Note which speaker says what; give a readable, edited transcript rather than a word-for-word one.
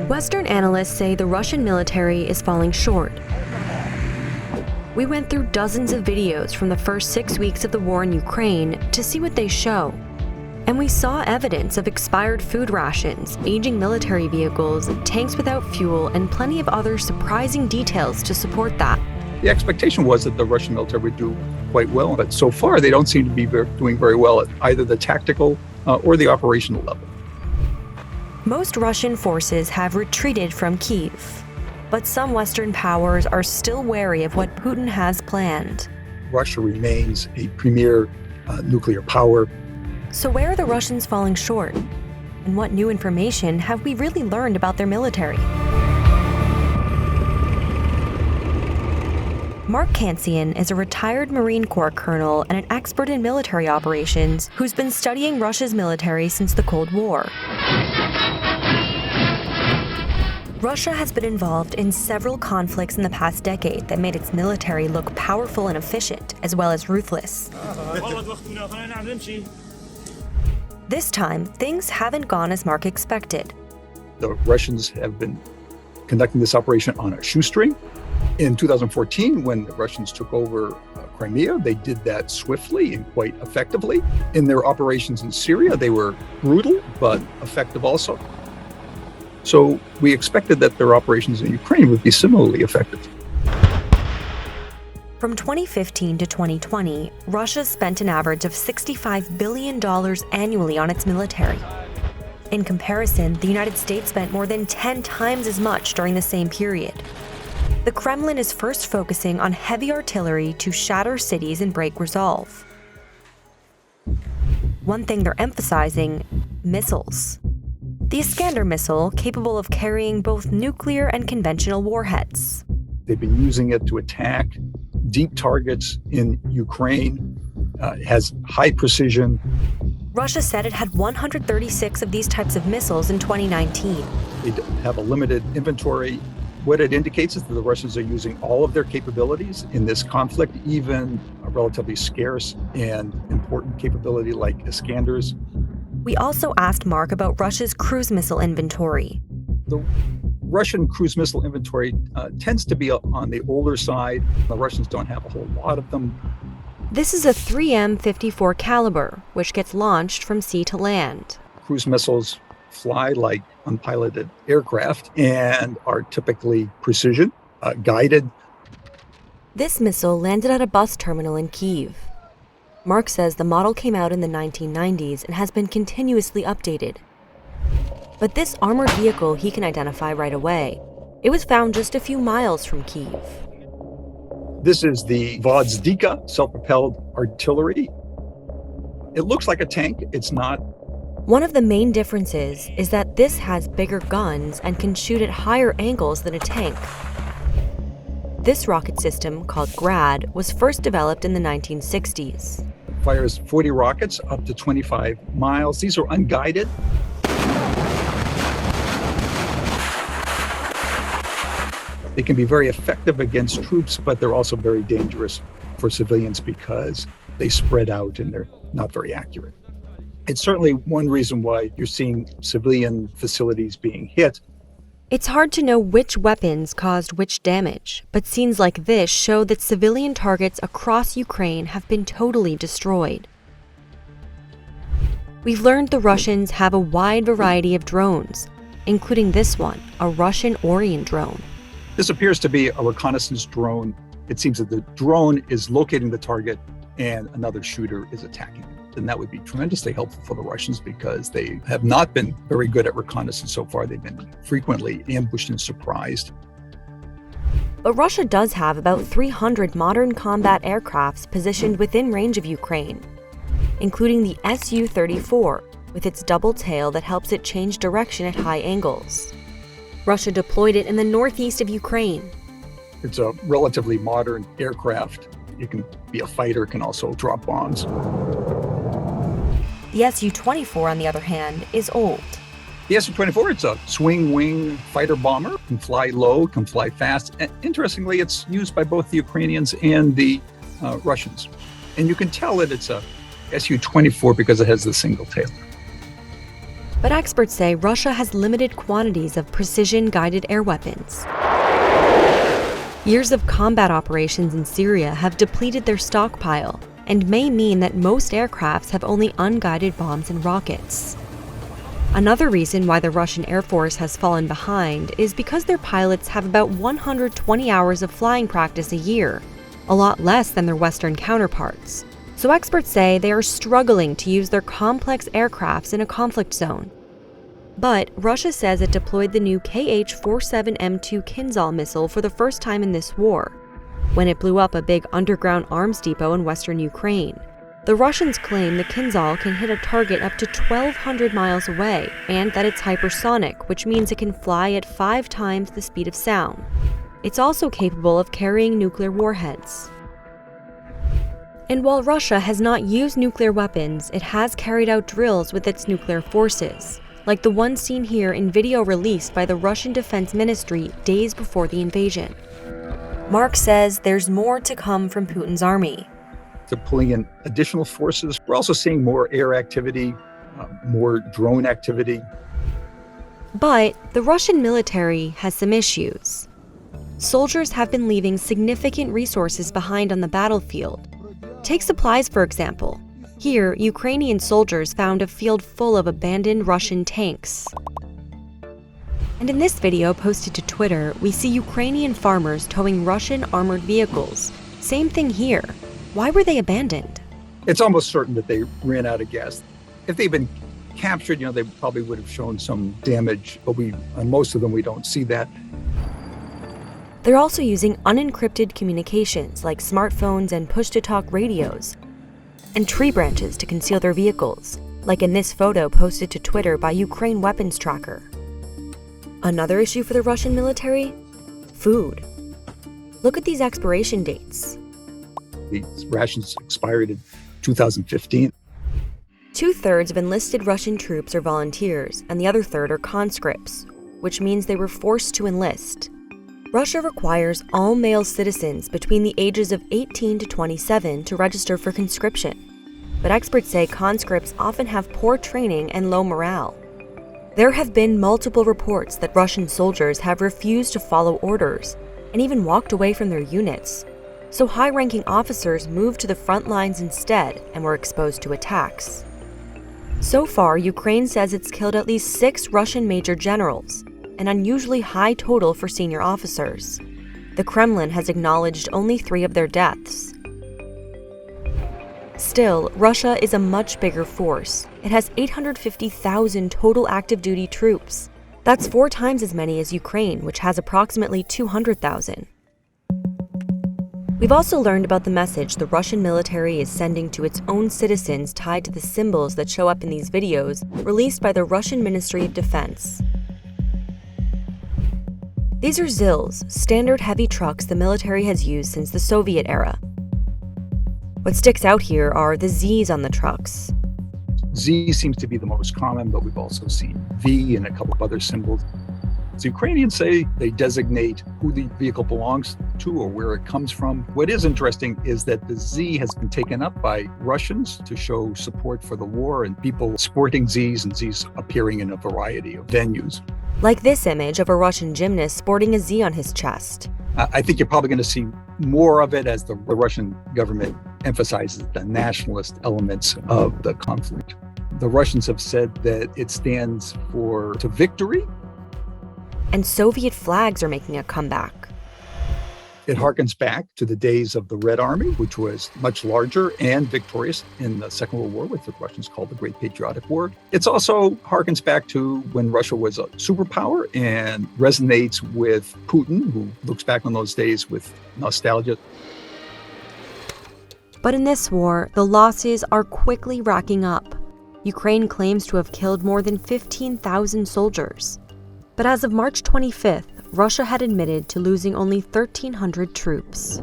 Speaker 1: Western analysts say the Russian military is falling short. We went through dozens of videos from the first 6 weeks of the war in Ukraine to see what they show. And we saw evidence of expired food rations, aging military vehicles, tanks without fuel, and plenty of other surprising details to support that.
Speaker 2: The expectation was that the Russian military would do quite well, but so far they don't seem to be doing very well at either the tactical or the operational level.
Speaker 1: Most Russian forces have retreated from Kyiv, but some Western powers are still wary of what Putin has planned.
Speaker 2: Russia remains a premier nuclear power.
Speaker 1: So where are the Russians falling short? And what new information have we really learned about their military? Mark Kansian is a retired Marine Corps colonel and an expert in military operations who's been studying Russia's military since the Cold War. Russia has been involved in several conflicts in the past decade that made its military look powerful and efficient, as well as ruthless. This time, things haven't gone as Mark expected.
Speaker 2: The Russians have been conducting this operation on a shoestring. In 2014, when the Russians took over Crimea, they did that swiftly and quite effectively. In their operations in Syria, they were brutal, but effective also. So we expected that their operations in Ukraine would be similarly effective.
Speaker 1: From 2015 to 2020, Russia spent an average of $65 billion annually on its military. In comparison, the United States spent more than 10 times as much during the same period. The Kremlin is first focusing on heavy artillery to shatter cities and break resolve. One thing they're emphasizing: missiles. The Iskander missile, capable of carrying both nuclear and conventional warheads.
Speaker 2: They've been using it to attack deep targets in Ukraine. It has high precision.
Speaker 1: Russia said it had 136 of these types of missiles in 2019.
Speaker 2: They have a limited inventory. What it indicates is that the Russians are using all of their capabilities in this conflict, even a relatively scarce and important capability like Iskanders.
Speaker 1: We also asked Mark about Russia's cruise missile inventory.
Speaker 2: The Russian cruise missile inventory tends to be on the older side. The Russians don't have a whole lot of them.
Speaker 1: This is a 3M54 caliber, which gets launched from sea to land.
Speaker 2: Cruise missiles fly like unpiloted aircraft and are typically precision, guided.
Speaker 1: This missile landed at a bus terminal in Kyiv. Mark says the model came out in the 1990s and has been continuously updated. But this armored vehicle he can identify right away. It was found just a few miles from Kyiv.
Speaker 2: This is the Gvozdika self-propelled artillery. It looks like a tank. It's not.
Speaker 1: One of the main differences is that this has bigger guns and can shoot at higher angles than a tank. This rocket system, called Grad, was first developed in the 1960s.
Speaker 2: It fires 40 rockets up to 25 miles. These are unguided. They can be very effective against troops, but they're also very dangerous for civilians because they spread out and they're not very accurate. It's certainly one reason why you're seeing civilian facilities being hit.
Speaker 1: It's hard to know which weapons caused which damage, but scenes like this show that civilian targets across Ukraine have been totally destroyed. We've learned the Russians have a wide variety of drones, including this one, a Russian Orion drone.
Speaker 2: This appears to be a reconnaissance drone. It seems that the drone is locating the target and another shooter is attacking it. And that would be tremendously helpful for the Russians because they have not been very good at reconnaissance so far. They've been frequently ambushed and surprised.
Speaker 1: But Russia does have about 300 modern combat aircrafts positioned within range of Ukraine, including the Su-34, with its double tail that helps it change direction at high angles. Russia deployed it in the northeast of Ukraine.
Speaker 2: It's a relatively modern aircraft. It can be a fighter, can also drop bombs.
Speaker 1: The Su-24, on the other hand, is old.
Speaker 2: The Su-24, it's a swing-wing fighter bomber, can fly low, can fly fast. And interestingly, it's used by both the Ukrainians and the Russians. And you can tell that it's a Su-24 because it has the single tail.
Speaker 1: But experts say Russia has limited quantities of precision-guided air weapons. Years of combat operations in Syria have depleted their stockpile and may mean that most aircrafts have only unguided bombs and rockets. Another reason why the Russian Air Force has fallen behind is because their pilots have about 120 hours of flying practice a year, a lot less than their Western counterparts. So experts say they are struggling to use their complex aircrafts in a conflict zone. But Russia says it deployed the new Kh-47M2 Kinzhal missile for the first time in this war, when it blew up a big underground arms depot in western Ukraine. The Russians claim the Kinzhal can hit a target up to 1,200 miles away, and that it's hypersonic, which means it can fly at 5 times the speed of sound. It's also capable of carrying nuclear warheads. And while Russia has not used nuclear weapons, it has carried out drills with its nuclear forces, like the one seen here in video released by the Russian Defense Ministry days before the invasion. Mark says there's more to come from Putin's army.
Speaker 2: They're pulling in additional forces. We're also seeing more air activity, more drone activity.
Speaker 1: But the Russian military has some issues. Soldiers have been leaving significant resources behind on the battlefield. Take supplies, for example. Here, Ukrainian soldiers found a field full of abandoned Russian tanks. And in this video posted to Twitter, we see Ukrainian farmers towing Russian armored vehicles. Same thing here. Why were they abandoned?
Speaker 2: It's almost certain that they ran out of gas. If they'd been captured, they probably would have shown some damage, but on most of them, we don't see that.
Speaker 1: They're also using unencrypted communications like smartphones and push-to-talk radios, and tree branches to conceal their vehicles, like in this photo posted to Twitter by Ukraine Weapons Tracker. Another issue for the Russian military? Food. Look at these expiration dates.
Speaker 2: These rations expired in 2015.
Speaker 1: 2/3 of enlisted Russian troops are volunteers, and the other third are conscripts, which means they were forced to enlist. Russia requires all male citizens between the ages of 18 to 27 to register for conscription. But experts say conscripts often have poor training and low morale. There have been multiple reports that Russian soldiers have refused to follow orders and even walked away from their units. So high-ranking officers moved to the front lines instead and were exposed to attacks. So far, Ukraine says it's killed at least 6 Russian major generals, an unusually high total for senior officers. The Kremlin has acknowledged only 3 of their deaths. Still, Russia is a much bigger force. It has 850,000 total active duty troops. That's 4 times as many as Ukraine, which has approximately 200,000. We've also learned about the message the Russian military is sending to its own citizens tied to the symbols that show up in these videos released by the Russian Ministry of Defense. These are ZILs, standard heavy trucks the military has used since the Soviet era. What sticks out here are the Z's on the trucks.
Speaker 2: Z seems to be the most common, but we've also seen V and a couple of other symbols. The Ukrainians say they designate who the vehicle belongs to or where it comes from. What is interesting is that the Z has been taken up by Russians to show support for the war, and people sporting Zs and Zs appearing in a variety of venues.
Speaker 1: Like this image of a Russian gymnast sporting a Z on his chest.
Speaker 2: I think you're probably going to see more of it as the Russian government emphasizes the nationalist elements of the conflict. The Russians have said that it stands for victory.
Speaker 1: And Soviet flags are making a comeback.
Speaker 2: It harkens back to the days of the Red Army, which was much larger and victorious in the Second World War, which the Russians called the Great Patriotic War. It's also harkens back to when Russia was a superpower and resonates with Putin, who looks back on those days with nostalgia.
Speaker 1: But in this war, the losses are quickly racking up. Ukraine claims to have killed more than 15,000 soldiers. But as of March 25th, Russia had admitted to losing only 1,300 troops.